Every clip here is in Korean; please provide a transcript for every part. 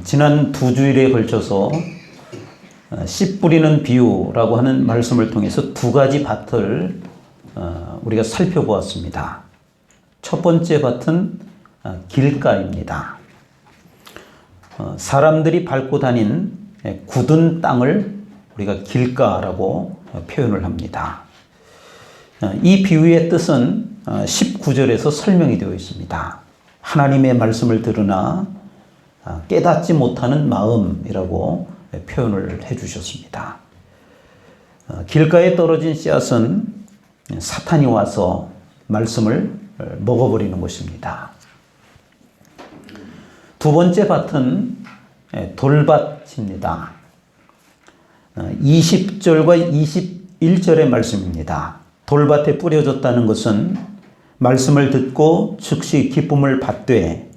지난 두 주일에 걸쳐서 씨 뿌리는 비유라고 하는 말씀을 통해서 두 가지 밭을 우리가 살펴보았습니다. 첫 번째 밭은 길가입니다. 사람들이 밟고 다닌 굳은 땅을 우리가 길가라고 표현을 합니다. 이 비유의 뜻은 19절에서 설명이 되어 있습니다. 하나님의 말씀을 들으나 깨닫지 못하는 마음이라고 표현을 해 주셨습니다. 길가에 떨어진 씨앗은 사탄이 와서 말씀을 먹어버리는 것입니다. 두 번째 밭은 돌밭입니다. 20절과 21절의 말씀입니다. 돌밭에 뿌려졌다는 것은 말씀을 듣고 즉시 기쁨을 받되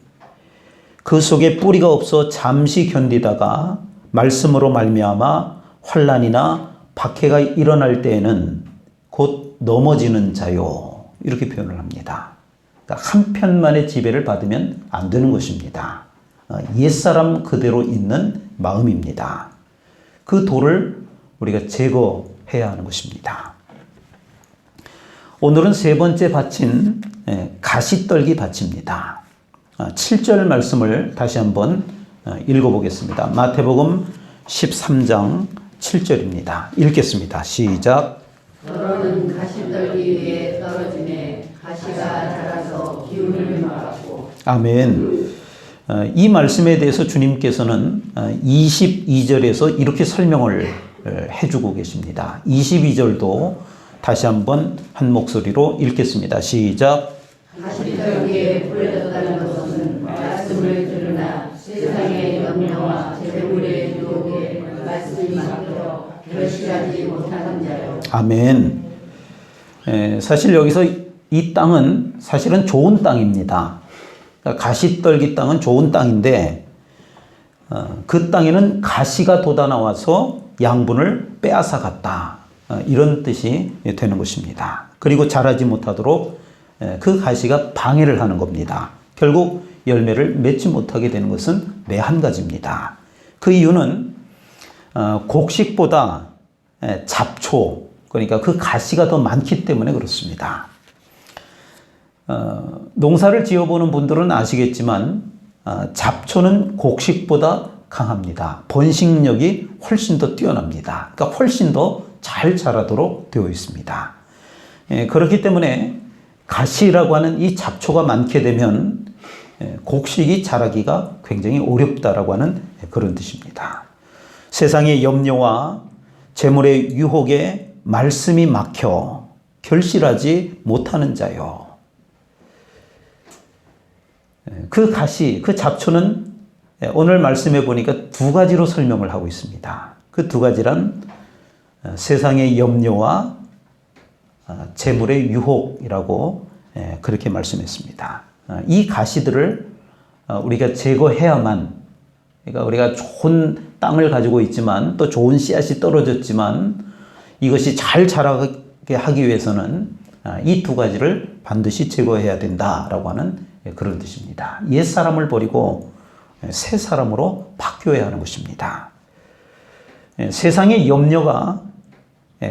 그 속에 뿌리가 없어 잠시 견디다가 말씀으로 말미암아 환난이나 박해가 일어날 때에는 곧 넘어지는 자요. 이렇게 표현을 합니다. 그러니까 한 편만의 지배를 받으면 안 되는 것입니다. 옛사람 그대로 있는 마음입니다. 그 돌을 우리가 제거해야 하는 것입니다. 오늘은 세 번째 밭인 가시떨기 밭입니다. 7절 말씀을 다시 한번 읽어보겠습니다. 마태복음 13장 7절입니다. 읽겠습니다. 시작. 너는 가시떨기 위에 떨어지네 가시가 자라서 기운을 막았고. 아멘. 이 말씀에 대해서 주님께서는 22절에서 이렇게 설명을 해주고 계십니다. 22절도 다시 한번 한 목소리로 읽겠습니다. 시작. 가시떨기에 뿌려졌다는 것은 말씀을 들으나 세상의 염려와 재물의 유혹에 말씀이 막혀 결실하지 못하는 자요. 아멘. 사실 여기서 이 땅은 사실은 좋은 땅입니다. 가시떨기 땅은 좋은 땅인데 그 땅에는 가시가 돋아나와서 양분을 빼앗아 갔다. 이런 뜻이 되는 것입니다. 그리고 자라지 못하도록 그 가시가 방해를 하는 겁니다. 결국 열매를 맺지 못하게 되는 것은 매 한 가지입니다. 그 이유는 곡식보다 잡초, 그러니까 그 가시가 더 많기 때문에 그렇습니다. 농사를 지어보는 분들은 아시겠지만 잡초는 곡식보다 강합니다. 번식력이 훨씬 더 뛰어납니다. 그러니까 훨씬 더 잘 자라도록 되어 있습니다. 그렇기 때문에 가시라고 하는 이 잡초가 많게 되면 곡식이 자라기가 굉장히 어렵다라고 하는 그런 뜻입니다. 세상의 염려와 재물의 유혹에 말씀이 막혀 결실하지 못하는 자요. 그 가시, 그 잡초는 오늘 말씀해 보니까 두 가지로 설명을 하고 있습니다. 그 두 가지란 세상의 염려와 재물의 유혹이라고 그렇게 말씀했습니다. 이 가시들을 우리가 제거해야만, 그러니까 우리가 좋은 땅을 가지고 있지만 또 좋은 씨앗이 떨어졌지만 이것이 잘 자라게 하기 위해서는 이 두 가지를 반드시 제거해야 된다라고 하는 그런 뜻입니다. 옛 사람을 버리고 새 사람으로 바뀌어야 하는 것입니다. 세상의 염려가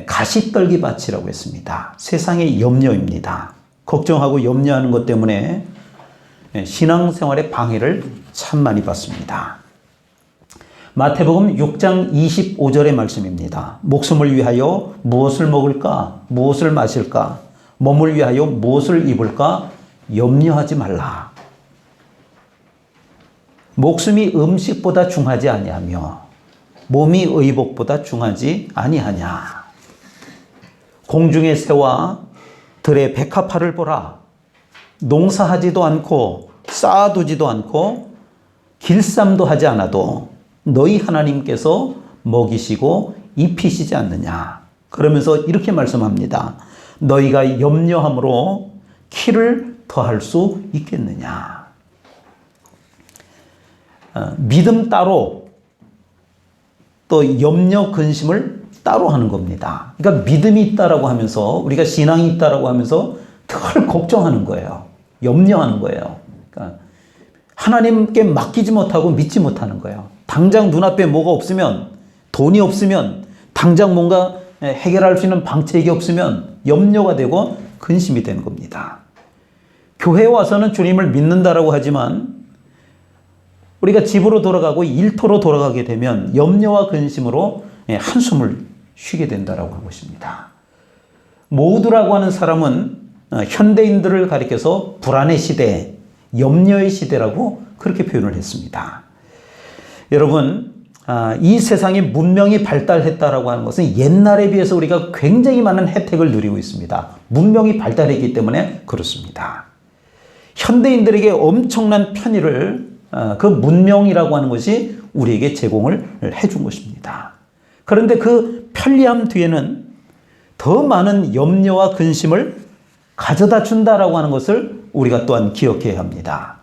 가시떨기 밭이라고 했습니다. 세상의 염려입니다. 걱정하고 염려하는 것 때문에 신앙생활에 방해를 참 많이 받습니다. 마태복음 6장 25절의 말씀입니다. 목숨을 위하여 무엇을 먹을까? 무엇을 마실까? 몸을 위하여 무엇을 입을까? 염려하지 말라. 목숨이 음식보다 중하지 아니하며 몸이 의복보다 중하지 아니하냐. 공중의 새와 들의 백합화를 보라. 농사하지도 않고 쌓아두지도 않고 길쌈도 하지 않아도 너희 하나님께서 먹이시고 입히시지 않느냐. 그러면서 이렇게 말씀합니다. 너희가 염려함으로 키를 더할 수 있겠느냐. 믿음 따로 또 염려 근심을 따로 하는 겁니다. 그러니까 믿음이 있다라고 하면서 우리가 신앙이 있다라고 하면서 덜 걱정하는 거예요. 염려하는 거예요. 그러니까 하나님께 맡기지 못하고 믿지 못하는 거예요. 당장 눈앞에 뭐가 없으면, 돈이 없으면, 당장 뭔가 해결할 수 있는 방책이 없으면 염려가 되고 근심이 되는 겁니다. 교회에 와서는 주님을 믿는다라고 하지만 우리가 집으로 돌아가고 일터로 돌아가게 되면 염려와 근심으로 한숨을 쉬게 된다라고 하는 것입니다. 모두라고 하는 사람은 현대인들을 가리켜서 불안의 시대, 염려의 시대라고 그렇게 표현을 했습니다. 여러분, 이 세상에 문명이 발달했다라고 하는 것은 옛날에 비해서 우리가 굉장히 많은 혜택을 누리고 있습니다. 문명이 발달했기 때문에 그렇습니다. 현대인들에게 엄청난 편의를 그 문명이라고 하는 것이 우리에게 제공을 해준 것입니다. 그런데 그 편리함 뒤에는 더 많은 염려와 근심을 가져다 준다라고 하는 것을 우리가 또한 기억해야 합니다.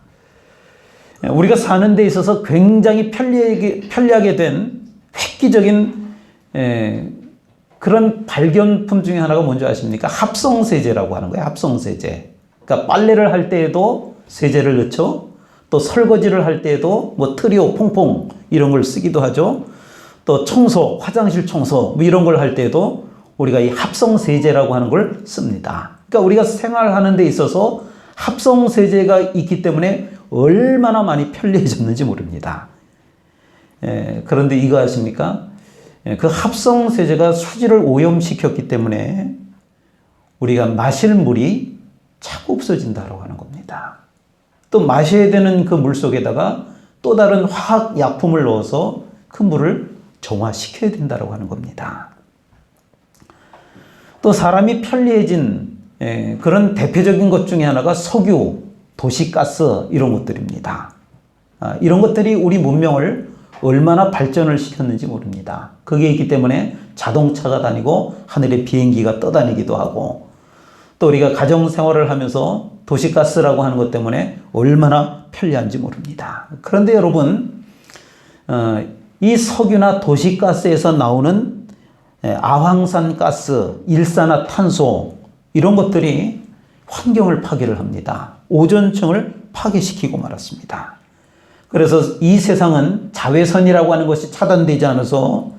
우리가 사는 데 있어서 굉장히 편리하게 된 획기적인 그런 발견품 중에 하나가 뭔지 아십니까? 합성세제라고 하는 거예요. 합성세제. 그러니까 빨래를 할 때에도 세제를 넣죠. 또 설거지를 할 때에도 뭐 트리오, 퐁퐁 이런 걸 쓰기도 하죠. 또 청소, 화장실 청소 뭐 이런 걸 할 때에도 우리가 이 합성세제라고 하는 걸 씁니다. 그러니까 우리가 생활하는 데 있어서 합성세제가 있기 때문에 얼마나 많이 편리해졌는지 모릅니다. 그런데 이거 아십니까? 그 합성세제가 수질을 오염시켰기 때문에 우리가 마실 물이 자꾸 없어진다고 하는 겁니다. 또 마셔야 되는 그 물 속에다가 또 다른 화학약품을 넣어서 그 물을 정화시켜야 된다고 하는 겁니다. 또 사람이 편리해진 그런 대표적인 것 중에 하나가 석유, 도시가스 이런 것들입니다. 이런 것들이 우리 문명을 얼마나 발전을 시켰는지 모릅니다. 그게 있기 때문에 자동차가 다니고 하늘에 비행기가 떠다니기도 하고 또 우리가 가정생활을 하면서 도시가스라고 하는 것 때문에 얼마나 편리한지 모릅니다. 그런데 여러분, 이 석유나 도시가스에서 나오는 아황산 가스, 일산화탄소 이런 것들이 환경을 파괴를 합니다. 오존층을 파괴시키고 말았습니다. 그래서 이 세상은 자외선이라고 하는 것이 차단되지 않아서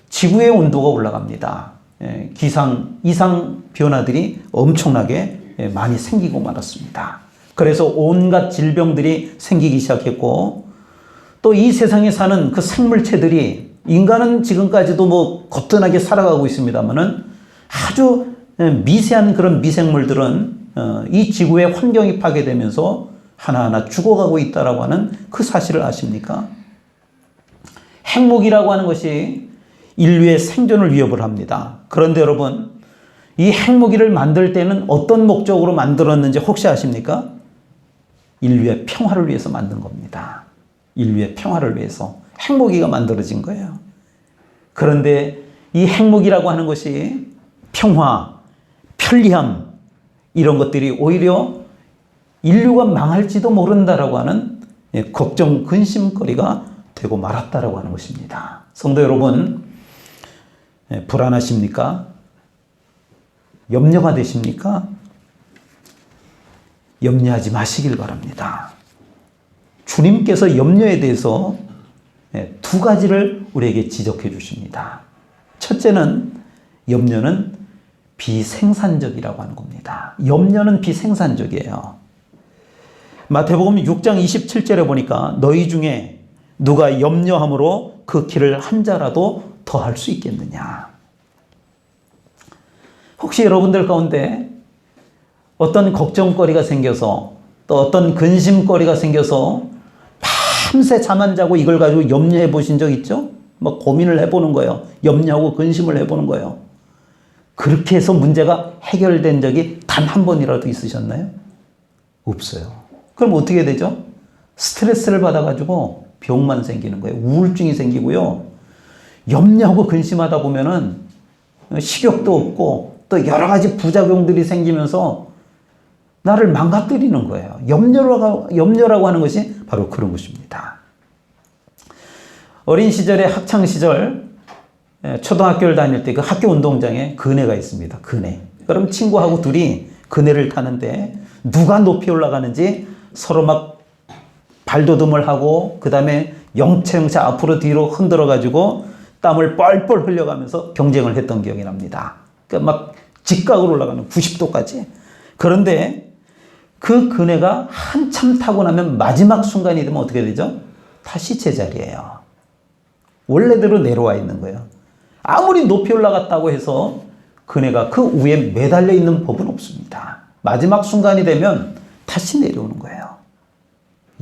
지구의 온도가 올라갑니다. 이상 변화들이 엄청나게 많이 생기고 말았습니다. 그래서 온갖 질병들이 생기기 시작했고 또 이 세상에 사는 그 생물체들이 인간은 지금까지도 뭐 거뜬하게 살아가고 있습니다만은 아주 미세한 그런 미생물들은 이 지구의 환경이 파괴되면서 하나하나 죽어가고 있다라고 하는 그 사실을 아십니까? 핵무기라고 하는 것이 인류의 생존을 위협을 합니다. 그런데 여러분, 이 핵무기를 만들 때는 어떤 목적으로 만들었는지 혹시 아십니까? 인류의 평화를 위해서 만든 겁니다. 인류의 평화를 위해서 핵무기가 만들어진 거예요. 그런데 이 핵무기라고 하는 것이 평화, 편리함 이런 것들이 오히려 인류가 망할지도 모른다라고 하는 걱정, 근심거리가 되고 말았다라고 하는 것입니다. 성도 여러분, 불안하십니까? 염려가 되십니까? 염려하지 마시길 바랍니다. 주님께서 염려에 대해서 두 가지를 우리에게 지적해 주십니다. 첫째는 염려는 비생산적이라고 하는 겁니다. 염려는 비생산적이에요. 마태복음 6장 27절에 보니까 너희 중에 누가 염려함으로 그 길을 한 자라도 더 할 수 있겠느냐. 혹시 여러분들 가운데 어떤 걱정거리가 생겨서 또 어떤 근심거리가 생겨서 밤새 잠 안 자고 이걸 가지고 염려해 보신 적 있죠? 뭐 고민을 해보는 거예요. 염려하고 근심을 해보는 거예요. 그렇게 해서 문제가 해결된 적이 단 한 번이라도 있으셨나요? 없어요. 그럼 어떻게 되죠? 스트레스를 받아가지고 병만 생기는 거예요. 우울증이 생기고요. 염려하고 근심하다 보면은 식욕도 없고 또 여러 가지 부작용들이 생기면서 나를 망가뜨리는 거예요. 염려라고 하는 것이 바로 그런 것입니다. 어린 시절에 학창 시절 초등학교를 다닐 때 그 학교 운동장에 그네가 있습니다. 그네. 그럼 친구하고 둘이 그네를 타는데 누가 높이 올라가는지 서로 막 발돋움을 하고 그 다음에 영체영체 앞으로 뒤로 흔들어가지고 땀을 뻘뻘 흘려가면서 경쟁을 했던 기억이 납니다. 그러니까 막 직각으로 올라가는 90도까지. 그런데 그 그네가 한참 타고 나면 마지막 순간이 되면 어떻게 되죠? 다시 제자리예요. 원래대로 내려와 있는 거예요. 아무리 높이 올라갔다고 해서 그네가 그 위에 매달려 있는 법은 없습니다. 마지막 순간이 되면 다시 내려오는 거예요.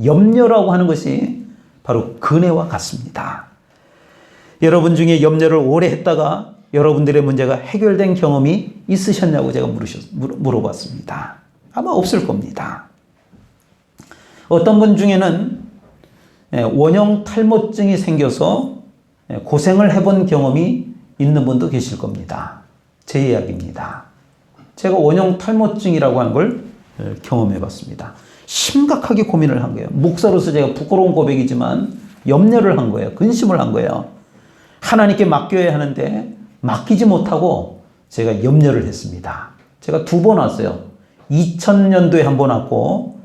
염려라고 하는 것이 바로 그네와 같습니다. 여러분 중에 염려를 오래 했다가 여러분들의 문제가 해결된 경험이 있으셨냐고 제가 물어봤습니다. 아마 없을 겁니다. 어떤 분 중에는 원형 탈모증이 생겨서 고생을 해본 경험이 있는 분도 계실 겁니다. 제 이야기입니다. 제가 원형 탈모증이라고 하는 걸 경험해 봤습니다. 심각하게 고민을 한 거예요. 목사로서 제가 부끄러운 고백이지만 염려를 한 거예요. 근심을 한 거예요. 하나님께 맡겨야 하는데 맡기지 못하고 제가 염려를 했습니다. 제가 2번 왔어요. 2000년도에 한 번 왔고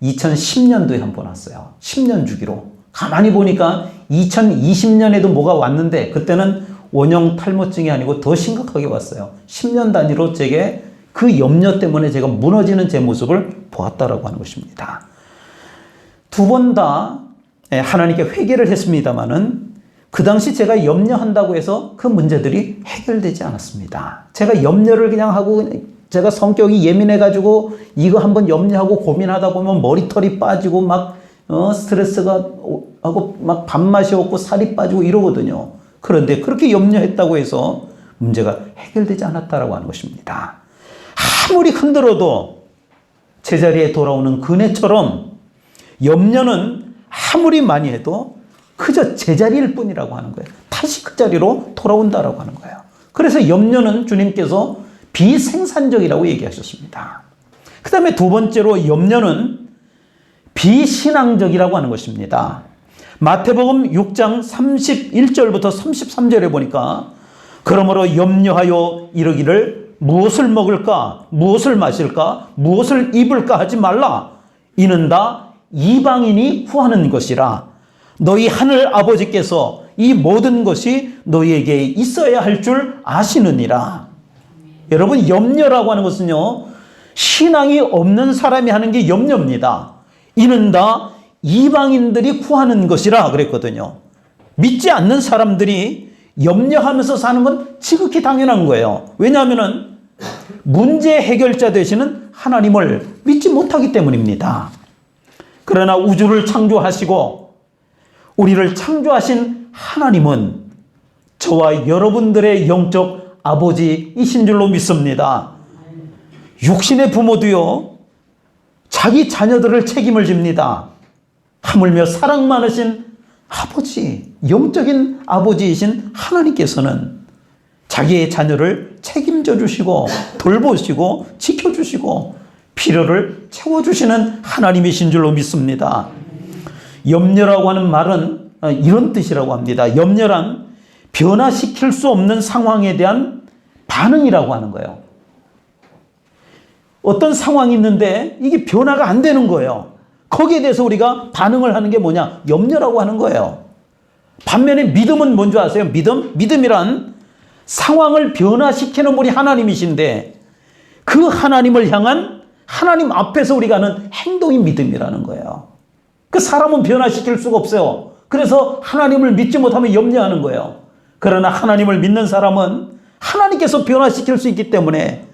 2010년도에 한 번 왔어요. 10년 주기로. 가만히 보니까 2020년에도 뭐가 왔는데 그때는 원형 탈모증이 아니고 더 심각하게 왔어요. 10년 단위로 제게 그 염려 때문에 제가 무너지는 제 모습을 보았다라고 하는 것입니다. 2번 다 하나님께 회개를 했습니다마는 그 당시 제가 염려한다고 해서 그 문제들이 해결되지 않았습니다. 제가 염려를 그냥 하고 제가 성격이 예민해가지고 이거 한번 염려하고 고민하다 보면 머리털이 빠지고 막 스트레스가 하고 막 밥맛이 없고 살이 빠지고 이러거든요. 그런데 그렇게 염려했다고 해서 문제가 해결되지 않았다라고 하는 것입니다. 아무리 흔들어도 제자리에 돌아오는 그네처럼 염려는 아무리 많이 해도 그저 제자리일 뿐이라고 하는 거예요. 다시 그 자리로 돌아온다라고 하는 거예요. 그래서 염려는 주님께서 비생산적이라고 얘기하셨습니다. 그 다음에 2번째로 염려는 비신앙적이라고 하는 것입니다. 마태복음 6장 31절부터 33절에 보니까 그러므로 염려하여 이르기를 무엇을 먹을까, 무엇을 마실까, 무엇을 입을까 하지 말라. 이는 다 이방인이 구하는 것이라. 너희 하늘 아버지께서 이 모든 것이 너희에게 있어야 할 줄 아시느니라. 여러분, 염려라고 하는 것은요, 신앙이 없는 사람이 하는 게 염려입니다. 이는 다 이방인들이 구하는 것이라 그랬거든요. 믿지 않는 사람들이 염려하면서 사는 건 지극히 당연한 거예요. 왜냐하면 문제 해결자 되시는 하나님을 믿지 못하기 때문입니다. 그러나 우주를 창조하시고 우리를 창조하신 하나님은 저와 여러분들의 영적 아버지이신 줄로 믿습니다. 육신의 부모도요, 자기 자녀들을 책임을 집니다. 하물며 사랑 많으신 아버지, 영적인 아버지이신 하나님께서는 자기의 자녀를 책임져 주시고 돌보시고 지켜주시고 필요를 채워주시는 하나님이신 줄로 믿습니다. 염려라고 하는 말은 이런 뜻이라고 합니다. 염려란 변화시킬 수 없는 상황에 대한 반응이라고 하는 거예요. 어떤 상황이 있는데 이게 변화가 안 되는 거예요. 거기에 대해서 우리가 반응을 하는 게 뭐냐? 염려라고 하는 거예요. 반면에 믿음은 뭔지 아세요? 믿음이란 상황을 변화시키는 분이 하나님이신데 그 하나님을 향한 하나님 앞에서 우리가 하는 행동이 믿음이라는 거예요. 그 사람은 변화시킬 수가 없어요. 그래서 하나님을 믿지 못하면 염려하는 거예요. 그러나 하나님을 믿는 사람은 하나님께서 변화시킬 수 있기 때문에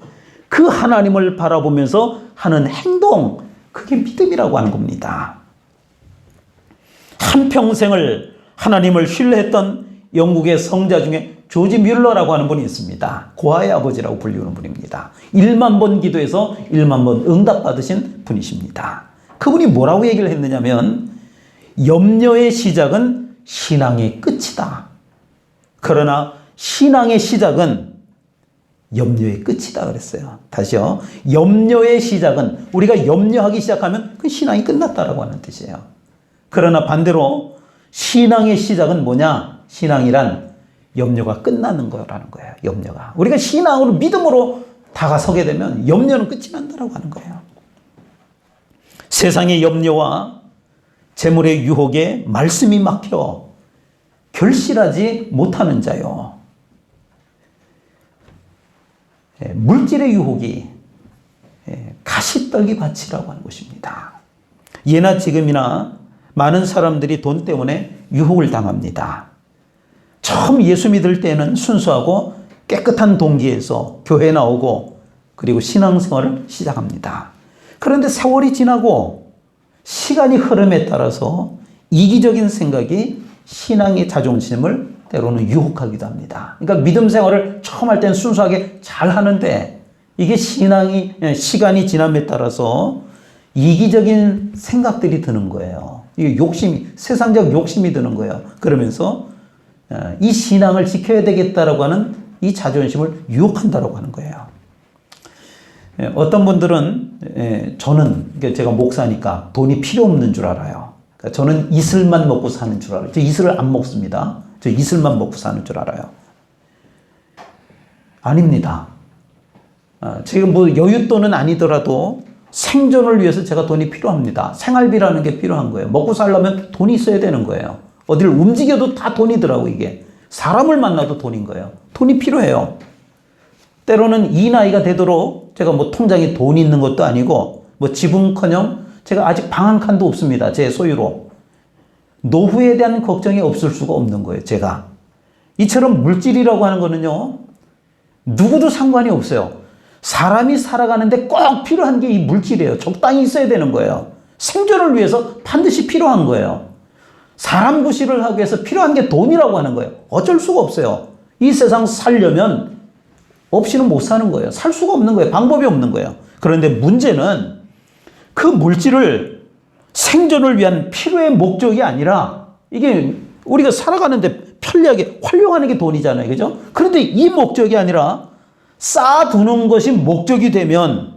그 하나님을 바라보면서 하는 행동, 그게 믿음이라고 하는 겁니다. 한평생을 하나님을 신뢰했던 영국의 성자 중에 조지 뮬러라고 하는 분이 있습니다. 고아의 아버지라고 불리우는 분입니다. 1만 번 기도해서 1만 번 응답받으신 분이십니다. 그분이 뭐라고 얘기를 했느냐면 염려의 시작은 신앙의 끝이다. 그러나 신앙의 시작은 염려의 끝이다 그랬어요. 다시요. 염려의 시작은 우리가 염려하기 시작하면 그 신앙이 끝났다라고 하는 뜻이에요. 그러나 반대로 신앙의 시작은 뭐냐? 신앙이란 염려가 끝나는 거라는 거예요. 염려가. 우리가 신앙으로 믿음으로 다가서게 되면 염려는 끝이 난다라고 하는 거예요. 세상의 염려와 재물의 유혹에 말씀이 막혀 결실하지 못하는 자요. 물질의 유혹이 가시떨기 밭이라고 하는 것입니다. 예나 지금이나 많은 사람들이 돈 때문에 유혹을 당합니다. 처음 예수 믿을 때는 순수하고 깨끗한 동기에서 교회 나오고 그리고 신앙생활을 시작합니다. 그런데 세월이 지나고 시간이 흐름에 따라서 이기적인 생각이 신앙의 자존심을 때로는 유혹하기도 합니다. 그러니까 믿음 생활을 처음 할 때는 순수하게 잘 하는데 이게 시간이 지남에 따라서 이기적인 생각들이 드는 거예요. 이게 욕심이, 세상적 욕심이 드는 거예요. 그러면서 이 신앙을 지켜야 되겠다라고 하는 이 자존심을 유혹한다라고 하는 거예요. 어떤 분들은 저는 제가 목사니까 돈이 필요 없는 줄 알아요. 그러니까 저는 이슬만 먹고 사는 줄 알아요. 저 이슬을 안 먹습니다. 저 이슬만 먹고 사는 줄 알아요. 아닙니다. 지금 뭐 여윳돈은 아니더라도 생존을 위해서 제가 돈이 필요합니다. 생활비라는 게 필요한 거예요. 먹고 살려면 돈이 있어야 되는 거예요. 어디를 움직여도 다 돈이더라고 이게. 사람을 만나도 돈인 거예요. 돈이 필요해요. 때로는 이 나이가 되도록 제가 뭐 통장에 돈이 있는 것도 아니고 뭐 집은커녕 제가 아직 방 한 칸도 없습니다. 제 소유로. 노후에 대한 걱정이 없을 수가 없는 거예요. 제가. 이처럼 물질이라고 하는 거는요. 누구도 상관이 없어요. 사람이 살아가는데 꼭 필요한 게 이 물질이에요. 적당히 있어야 되는 거예요. 생존을 위해서 반드시 필요한 거예요. 사람 구실을 하기 위해서 필요한 게 돈이라고 하는 거예요. 어쩔 수가 없어요. 이 세상 살려면 없이는 못 사는 거예요. 살 수가 없는 거예요. 방법이 없는 거예요. 그런데 문제는 그 물질을 생존을 위한 필요의 목적이 아니라 이게 우리가 살아가는데 편리하게 활용하는 게 돈이잖아요. 그죠? 그런데 이 목적이 아니라 쌓아두는 것이 목적이 되면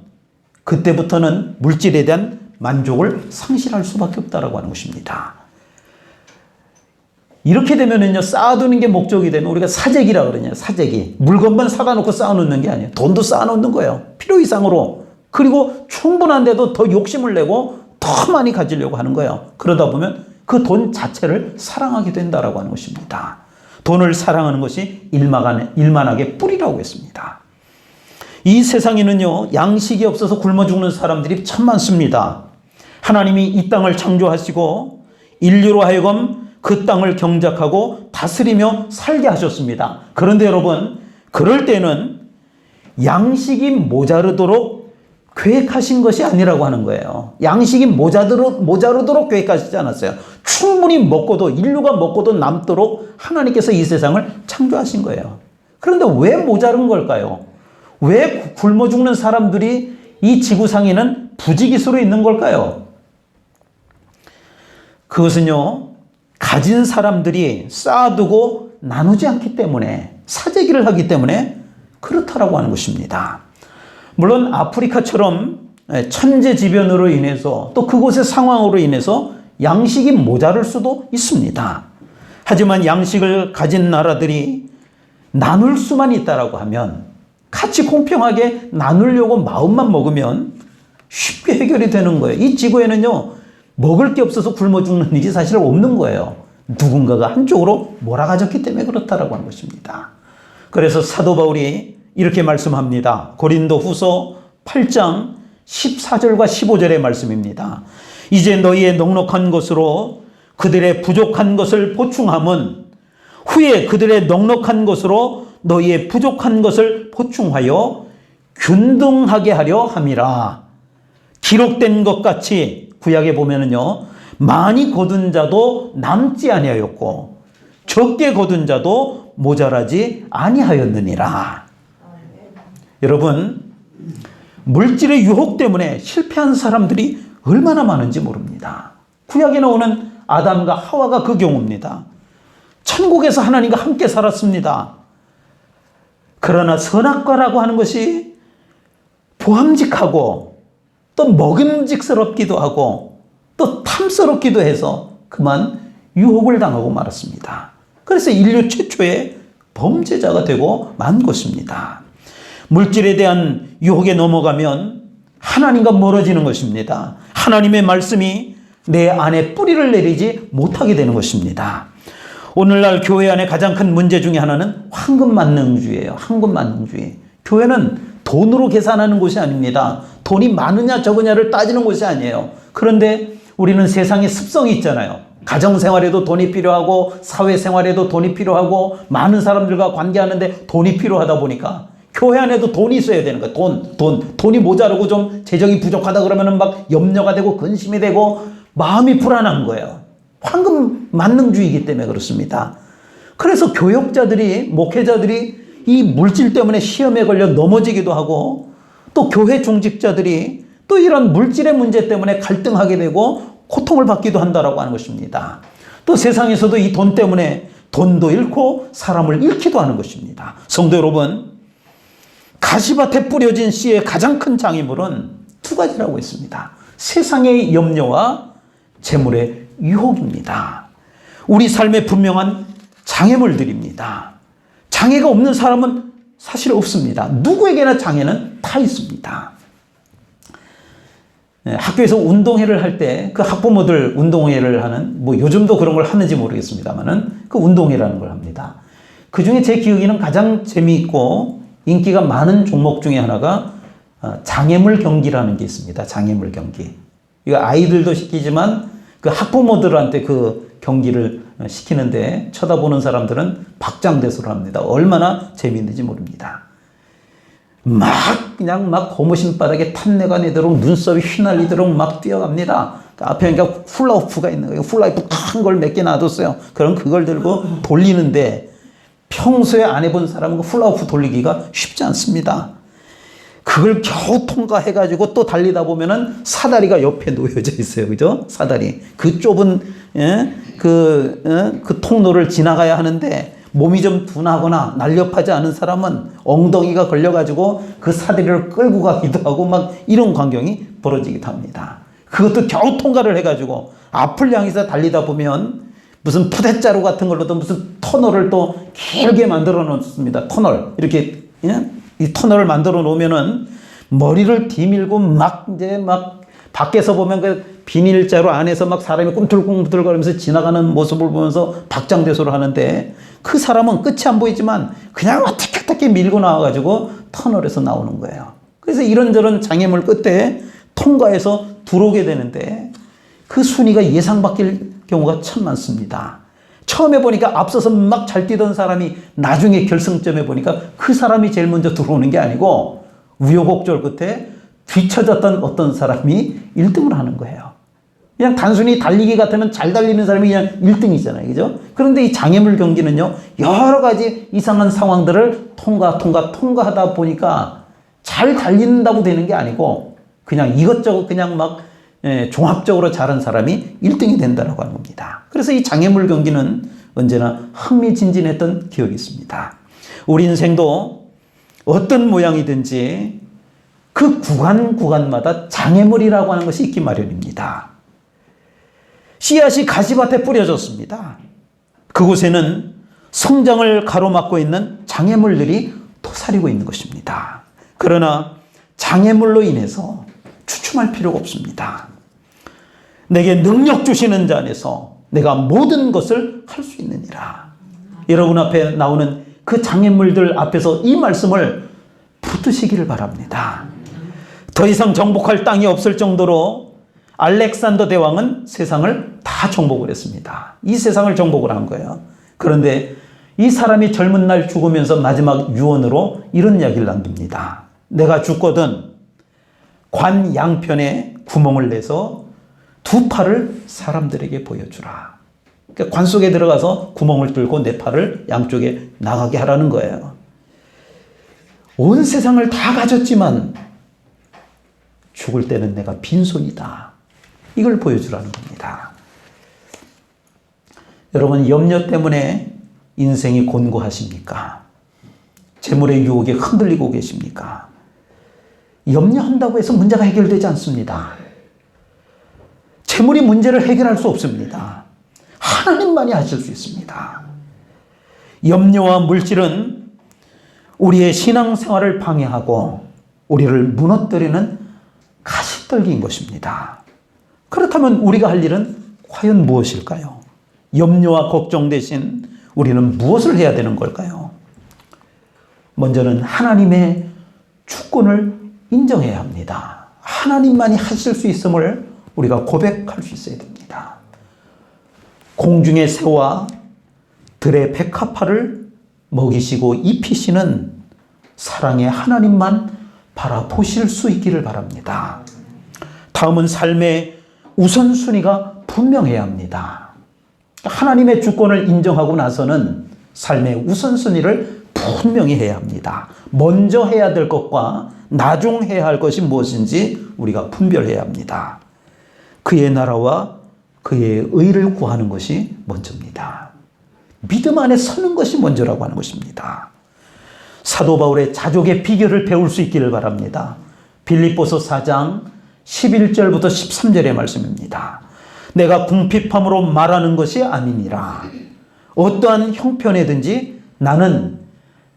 그때부터는 물질에 대한 만족을 상실할 수밖에 없다라고 하는 것입니다. 이렇게 되면은요, 쌓아두는 게 목적이 되면 우리가 사재기라 그러냐, 사재기. 물건만 사다 놓고 쌓아놓는 게 아니에요. 돈도 쌓아놓는 거예요. 필요 이상으로. 그리고 충분한데도 더 욕심을 내고 더 많이 가지려고 하는 거예요. 그러다 보면 그 돈 자체를 사랑하게 된다라고 하는 것입니다. 돈을 사랑하는 것이 일만하게 뿌리라고 했습니다. 이 세상에는요, 양식이 없어서 굶어 죽는 사람들이 참 많습니다. 하나님이 이 땅을 창조하시고 인류로 하여금 그 땅을 경작하고 다스리며 살게 하셨습니다. 그런데 여러분, 그럴 때는 양식이 모자르도록 계획하신 것이 아니라고 하는 거예요. 양식이 모자르도록 계획하시지 않았어요. 충분히 먹고도, 인류가 먹고도 남도록 하나님께서 이 세상을 창조하신 거예요. 그런데 왜 모자른 걸까요? 왜 굶어 죽는 사람들이 이 지구상에는 부지기수로 있는 걸까요? 그것은요, 가진 사람들이 쌓아두고 나누지 않기 때문에, 사재기를 하기 때문에 그렇다라고 하는 것입니다. 물론 아프리카처럼 천재지변으로 인해서 또 그곳의 상황으로 인해서 양식이 모자랄 수도 있습니다. 하지만 양식을 가진 나라들이 나눌 수만 있다라고 하면, 같이 공평하게 나누려고 마음만 먹으면 쉽게 해결이 되는 거예요. 이 지구에는요, 먹을 게 없어서 굶어 죽는 일이 사실 없는 거예요. 누군가가 한쪽으로 몰아가졌기 때문에 그렇다라고 하는 것입니다. 그래서 사도 바울이 이렇게 말씀합니다. 고린도 후서 8장 14절과 15절의 말씀입니다. 이제 너희의 넉넉한 것으로 그들의 부족한 것을 보충함은 후에 그들의 넉넉한 것으로 너희의 부족한 것을 보충하여 균등하게 하려 함이라. 기록된 것 같이 구약에 보면은요, 많이 거둔 자도 남지 아니하였고 적게 거둔 자도 모자라지 아니하였느니라. 여러분, 물질의 유혹 때문에 실패한 사람들이 얼마나 많은지 모릅니다. 구약에 나오는 아담과 하와가 그 경우입니다. 천국에서 하나님과 함께 살았습니다. 그러나 선악과라고 하는 것이 보함직하고 또 먹음직스럽기도 하고 또 탐스럽기도 해서 그만 유혹을 당하고 말았습니다. 그래서 인류 최초의 범죄자가 되고 만 것입니다. 물질에 대한 유혹에 넘어가면 하나님과 멀어지는 것입니다. 하나님의 말씀이 내 안에 뿌리를 내리지 못하게 되는 것입니다. 오늘날 교회 안에 가장 큰 문제 중에 하나는 황금만능주의예요. 황금만능주의. 교회는 돈으로 계산하는 곳이 아닙니다. 돈이 많으냐 적으냐를 따지는 곳이 아니에요. 그런데 우리는 세상에 습성이 있잖아요. 가정생활에도 돈이 필요하고 사회생활에도 돈이 필요하고 많은 사람들과 관계하는데 돈이 필요하다 보니까 교회 안에도 돈이 있어야 되는 거예요. 돈이 모자르고 좀 재정이 부족하다 그러면은 막 염려가 되고 근심이 되고 마음이 불안한 거예요. 황금만능주의이기 때문에 그렇습니다. 그래서 교역자들이, 목회자들이 이 물질 때문에 시험에 걸려 넘어지기도 하고 또 교회 중직자들이 또 이런 물질의 문제 때문에 갈등하게 되고 고통을 받기도 한다라고 하는 것입니다. 또 세상에서도 이 돈 때문에 돈도 잃고 사람을 잃기도 하는 것입니다. 성도 여러분, 가시밭에 뿌려진 씨의 가장 큰 장애물은 두 가지라고 했습니다. 세상의 염려와 재물의 유혹입니다. 우리 삶에 분명한 장애물들입니다. 장애가 없는 사람은 사실 없습니다. 누구에게나 장애는 다 있습니다. 학교에서 운동회를 할 때 그 학부모들 운동회를 하는, 뭐 요즘도 그런 걸 하는지 모르겠습니다만은 그 운동회라는 걸 합니다. 그 중에 제 기억에는 가장 재미있고 인기가 많은 종목 중에 하나가 장애물 경기라는 게 있습니다. 장애물 경기. 이거 아이들도 시키지만 그 학부모들한테 그 경기를 시키는데 쳐다보는 사람들은 박장대소를 합니다. 얼마나 재미있는지 모릅니다. 그냥 고무신 바닥에 탄내가 내도록 눈썹이 휘날리도록 막 뛰어갑니다. 앞에 그러니까 훌라후프가 있는 거예요. 훌라후프 큰 걸 몇 개 놔뒀어요. 그럼 그걸 들고 돌리는데 평소에 안 해본 사람은 훌라후프 돌리기가 쉽지 않습니다. 그걸 겨우 통과해가지고 또 달리다 보면은 사다리가 옆에 놓여져 있어요. 그죠? 사다리. 그 좁은, 그 통로를 지나가야 하는데 몸이 좀 둔하거나 날렵하지 않은 사람은 엉덩이가 걸려가지고 그 사다리를 끌고 가기도 하고 막 이런 광경이 벌어지기도 합니다. 그것도 겨우 통과를 해가지고 앞을 향해서 달리다 보면 무슨 푸대자루 같은 걸로도 무슨 터널을 또 길게 만들어 놓습니다. 터널. 이렇게, 이 터널을 만들어 놓으면은 머리를 뒤밀고 막 밖에서 보면 그 비닐자루 안에서 막 사람이 꿈틀꿈틀거리면서 지나가는 모습을 보면서 박장대소를 하는데 그 사람은 끝이 안 보이지만 그냥 어떻게 밀고 나와가지고 터널에서 나오는 거예요. 그래서 이런저런 장애물 끝에 통과해서 들어오게 되는데 그 순위가 예상 바뀔 경우가 참 많습니다. 처음에 보니까 앞서서 막 잘 뛰던 사람이 나중에 결승점에 보니까 그 사람이 제일 먼저 들어오는 게 아니고 우여곡절 끝에 뒤처졌던 어떤 사람이 1등을 하는 거예요. 그냥 단순히 달리기 같으면 잘 달리는 사람이 그냥 1등이잖아요. 그죠? 그런데 이 장애물 경기는요, 여러 가지 이상한 상황들을 통과하다 보니까 잘 달린다고 되는 게 아니고 그냥 이것저것 그냥 종합적으로 잘한 사람이 1등이 된다고 하는 겁니다. 그래서 이 장애물 경기는 언제나 흥미진진했던 기억이 있습니다. 우리 인생도 어떤 모양이든지 그 구간마다 장애물이라고 하는 것이 있기 마련입니다. 씨앗이 가시밭에 뿌려졌습니다. 그곳에는 성장을 가로막고 있는 장애물들이 토사리고 있는 것입니다. 그러나 장애물로 인해서 추춤할 필요가 없습니다. 내게 능력 주시는 자 안에서 내가 모든 것을 할 수 있느니라. 여러분 앞에 나오는 그 장애물들 앞에서 이 말씀을 붙드시기를 바랍니다. 더 이상 정복할 땅이 없을 정도로 알렉산더 대왕은 세상을 다 정복을 했습니다. 이 세상을 정복을 한 거예요. 그런데 이 사람이 젊은 날 죽으면서 마지막 유언으로 이런 이야기를 남깁니다. 내가 죽거든 관 양편에 구멍을 내서 두 팔을 사람들에게 보여주라. 그러니까 관 속에 들어가서 구멍을 뚫고 내 팔을 양쪽에 나가게 하라는 거예요. 온 세상을 다 가졌지만 죽을 때는 내가 빈손이다. 이걸 보여주라는 겁니다. 여러분, 염려 때문에 인생이 곤고하십니까? 재물의 유혹에 흔들리고 계십니까? 염려한다고 해서 문제가 해결되지 않습니다. 재물이 문제를 해결할 수 없습니다. 하나님만이 하실 수 있습니다. 염려와 물질은 우리의 신앙생활을 방해하고 우리를 무너뜨리는 가시떨기인 것입니다. 그렇다면 우리가 할 일은 과연 무엇일까요? 염려와 걱정 대신 우리는 무엇을 해야 되는 걸까요? 먼저는 하나님의 주권을 인정해야 합니다. 하나님만이 하실 수 있음을 우리가 고백할 수 있어야 됩니다. 공중의 새와 들의 백합화를 먹이시고 입히시는 사랑의 하나님만 바라보실 수 있기를 바랍니다. 다음은 삶의 우선순위가 분명해야 합니다. 하나님의 주권을 인정하고 나서는 삶의 우선순위를 분명히 해야 합니다. 먼저 해야 될 것과 나중 해야 할 것이 무엇인지 우리가 분별해야 합니다. 그의 나라와 그의 의를 구하는 것이 먼저입니다. 믿음 안에 서는 것이 먼저라고 하는 것입니다. 사도 바울의 자족의 비결을 배울 수 있기를 바랍니다. 빌립보서 4장 11절부터 13절의 말씀입니다. 내가 궁핍함으로 말하는 것이 아니니라. 어떠한 형편에든지 나는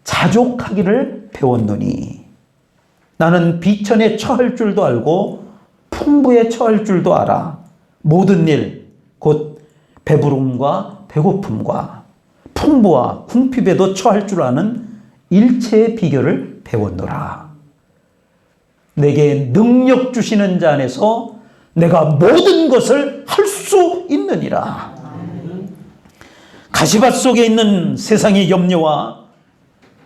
자족하기를 배웠노니 나는 비천에 처할 줄도 알고 풍부에 처할 줄도 알아. 모든 일, 곧 배부름과 배고픔과 풍부와 궁핍에도 처할 줄 아는 일체의 비결을 배웠노라. 내게 능력 주시는 자 안에서 내가 모든 것을 할 수 있느니라. 가시밭 속에 있는 세상의 염려와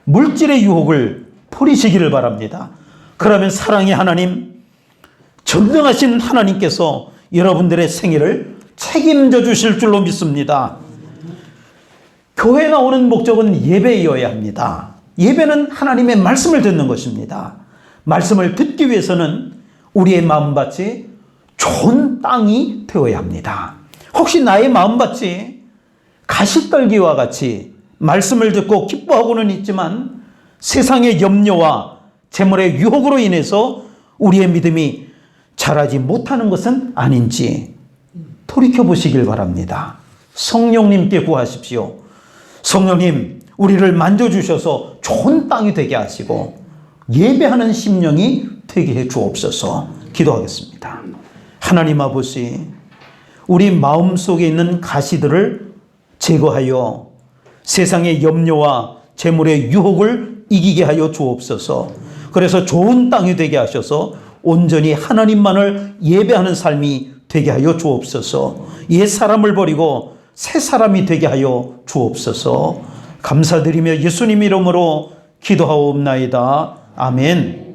물질의 유혹을 버리시기를 바랍니다. 그러면 사랑의 하나님, 전능하신 하나님께서 여러분들의 생애를 책임져 주실 줄로 믿습니다. 교회 나오는 목적은 예배여야 합니다. 예배는 하나님의 말씀을 듣는 것입니다. 말씀을 듣기 위해서는 우리의 마음밭이 좋은 땅이 되어야 합니다. 혹시 나의 마음밭이 가시떨기와 같이 말씀을 듣고 기뻐하고는 있지만 세상의 염려와 재물의 유혹으로 인해서 우리의 믿음이 자라지 못하는 것은 아닌지 돌이켜보시길 바랍니다. 성령님께 구하십시오. 성령님, 우리를 만져주셔서 좋은 땅이 되게 하시고 예배하는 심령이 되게 해 주옵소서. 기도하겠습니다. 하나님 아버지, 우리 마음속에 있는 가시들을 제거하여 세상의 염려와 재물의 유혹을 이기게 하여 주옵소서. 그래서 좋은 땅이 되게 하셔서 온전히 하나님만을 예배하는 삶이 되게 하여 주옵소서. 옛 사람을 버리고 새 사람이 되게 하여 주옵소서. 감사드리며 예수님 이름으로 기도하옵나이다. 아멘.